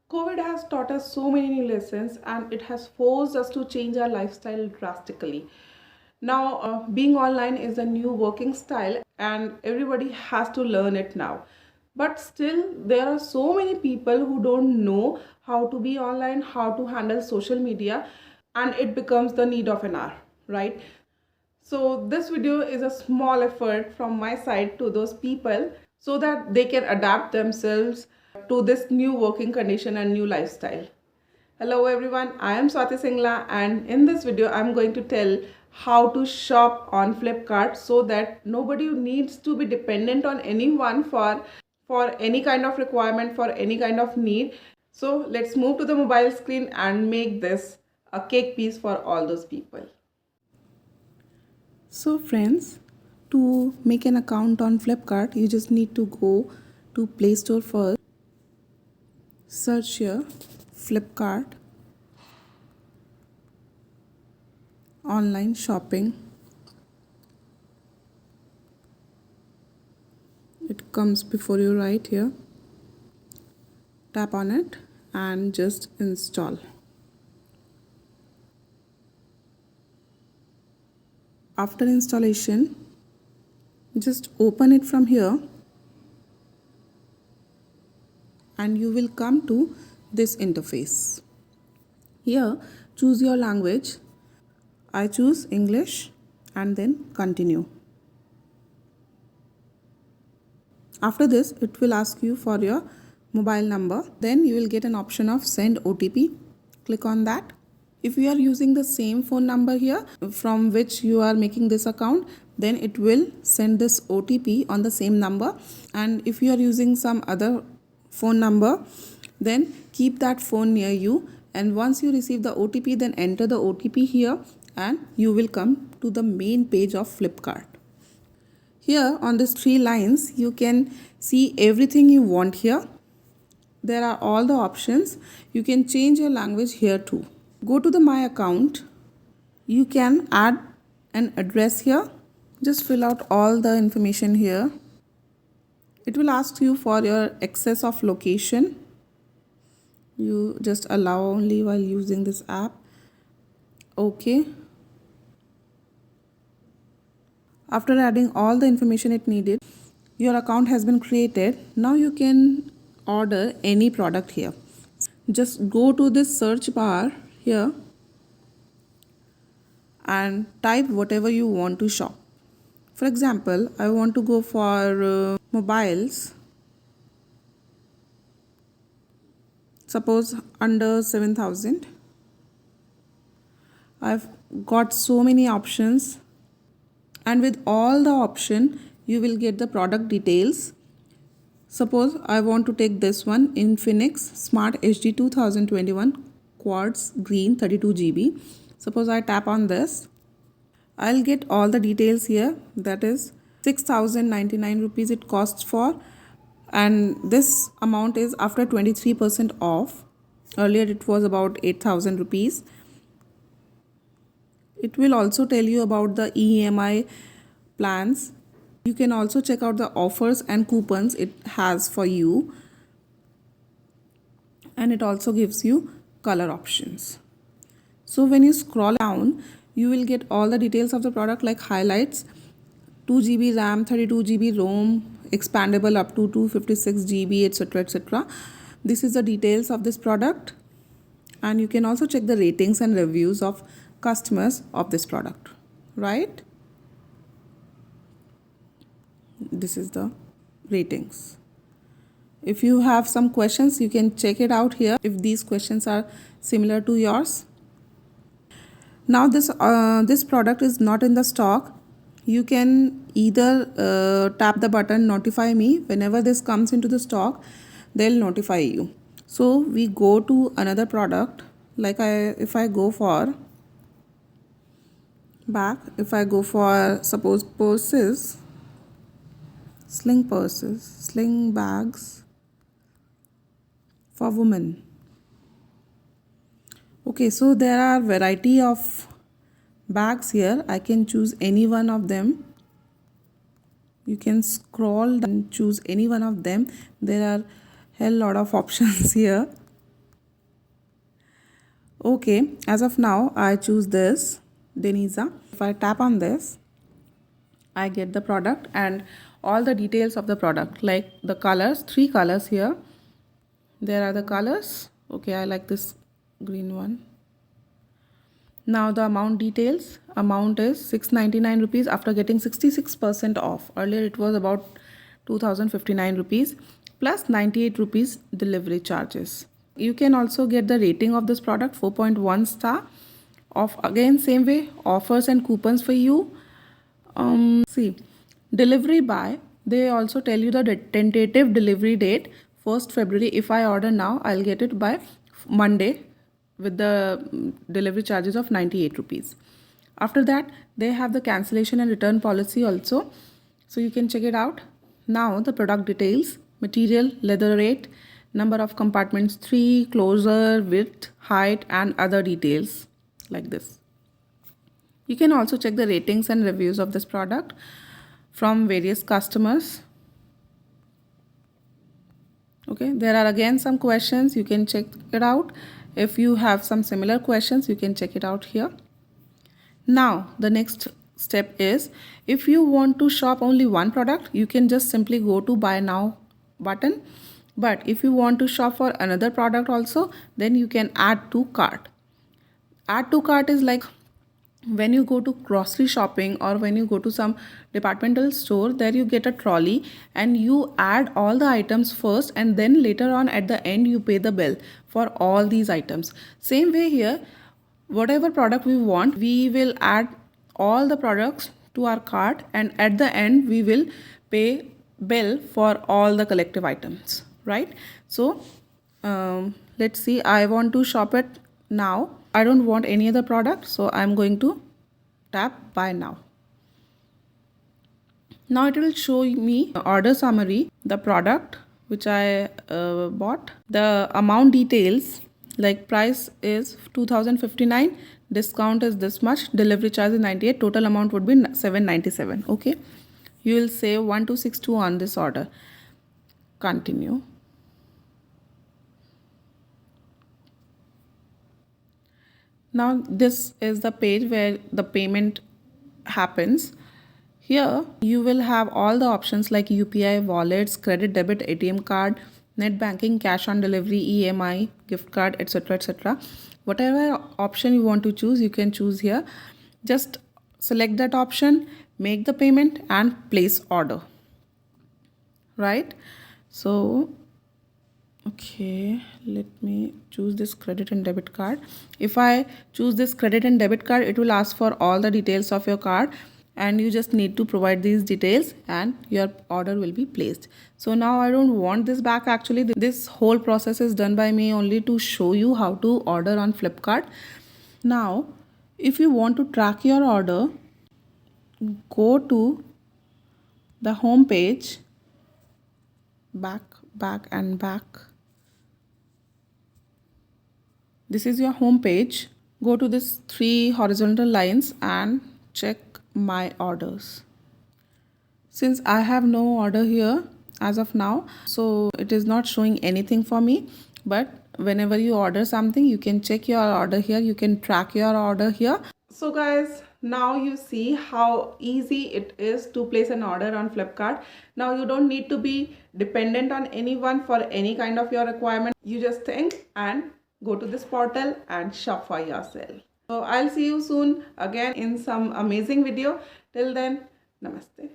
COVID has taught us so many new lessons and it has forced us to change our lifestyle drastically. Now, being online is a new working style and everybody has to learn it now. But still, there are so many people who don't know how to be online, how to handle social media, and it becomes the need of an hour, right? So this video is a small effort from my side to those people so that they can adapt themselves to this new working condition and new lifestyle. Hello everyone, I am Swati Singla and in this video I am going to tell how to shop on Flipkart so that nobody needs to be dependent on anyone for any kind of requirement, for any kind of need. So let's move to the mobile screen and make this a cake piece for all those people. So friends, to make an account on Flipkart, you just need to go to Play Store first. Search here Flipkart online shopping. It comes before you right here. Tap on it and just install. After installation, just open it from here and you will come to this interface. Here, choose your language. I choose English and then continue. After this, it will ask you for your mobile number. Then you will get an option of send OTP. Click on that. If you are using the same phone number here from which you are making this account, then it will send this OTP on the same number. And if you are using some other phone number, then keep that phone near you. And once you receive the OTP, then enter the OTP here and you will come to the main page of Flipkart. Here on these three lines, you can see everything you want here. There are all the options. You can change your language here too. Go to the My Account. You can add an address here. Just fill out all the information here. It will ask you for your access of location. You just allow only while using this app. Okay. After adding all the information it needed, your account has been created. Now you can order any product here. Just go to this search bar here and type whatever you want to shop. For example, I want to go for mobiles. Suppose under 7,000. I've got so many options, and with all the option you will get the product details. Suppose I want to take this one, Infinix Smart HD 2021 Quartz Green 32 GB. Suppose I tap on this, I'll get all the details here. That is 6,099 rupees it costs for, and this amount is after 23% off. Earlier it was about 8,000 rupees. It will also tell you about the EMI plans. You can also check out the offers and coupons it has for you, and it also gives you color options. So when you scroll down, you will get all the details of the product like highlights, 2 GB RAM, 32 GB ROM, expandable up to 256 GB, etc. etc. This is the details of this product, and you can also check the ratings and reviews of customers of this product, right? This is the ratings. If you have some questions, you can check it out here if these questions are similar to yours. Now this product is not in the stock. You can either tap the button notify me. Whenever this comes into the stock, they'll notify you. So we go to another product. Like if I go for back, if I go for suppose purses, sling purses, sling bags for women. Okay, so there are variety of bags here. I can choose any one of them. You can scroll and choose any one of them. There are hell lot of options here. Okay, as of now I choose this Denisa. If I tap on this, I get the product and all the details of the product, like the colors, 3 colors here. There are the colors. Okay, I like this green one. Now the amount details. Amount is 699 rupees after getting 66% off. Earlier it was about 2059 rupees plus 98 rupees delivery charges. You can also get the rating of this product 4.1 star. Of again same way, offers and coupons for you. See, delivery by, they also tell you the tentative delivery date 1st February. If I order now, I'll get it by Monday with the delivery charges of 98 rupees. After that, they have the cancellation and return policy also, so you can check it out. Now the product details: material, leather rate, number of compartments 3, closure, width, height, and other details like this. You can also check the ratings and reviews of this product from various customers. Okay, there are again some questions, you can check it out. If you have some similar questions, you can check it out here. Now the next step is, if you want to shop only one product, you can just simply go to buy now button. But if you want to shop for another product also, then you can add to cart. Add to cart is like when you go to grocery shopping or when you go to some departmental store, there you get a trolley and you add all the items first, and then later on at the end you pay the bill for all these items. Same way here, whatever product we want, we will add all the products to our cart, and at the end we will pay bill for all the collective items, right? So let's see, I want to shop it now. I don't want any other product, so I'm going to tap buy now. Now it will show me order summary, the product which I bought, the amount details, like price is 2059, discount is this much, delivery charge is 98, total amount would be 797. Okay, you will say 1262 on this order. Continue. Now this is the page where the payment happens. Here you will have all the options like UPI, wallets, credit, debit, ATM card, net banking, cash on delivery, EMI, gift card, etc, etc. Whatever option you want to choose, you can choose here. Just select that option, make the payment and place order, right? So okay, let me choose this credit and debit card. If I choose this credit and debit card, it will ask for all the details of your card, and you just need to provide these details and your order will be placed. So now I don't want this back. Actually, this whole process is done by me only to show you how to order on Flipkart. Now if you want to track your order, go to the home page, back and back. This is your home page. Go to this 3 horizontal lines and check my orders. Since I have no order here as of now, so it is not showing anything for me. But whenever you order something, you can check your order here, you can track your order here. So guys, now you see how easy it is to place an order on Flipkart. Now you don't need to be dependent on anyone for any kind of your requirement. You just think and go to this portal and shop for yourself. So I'll see you soon again in some amazing video. Till then, namaste.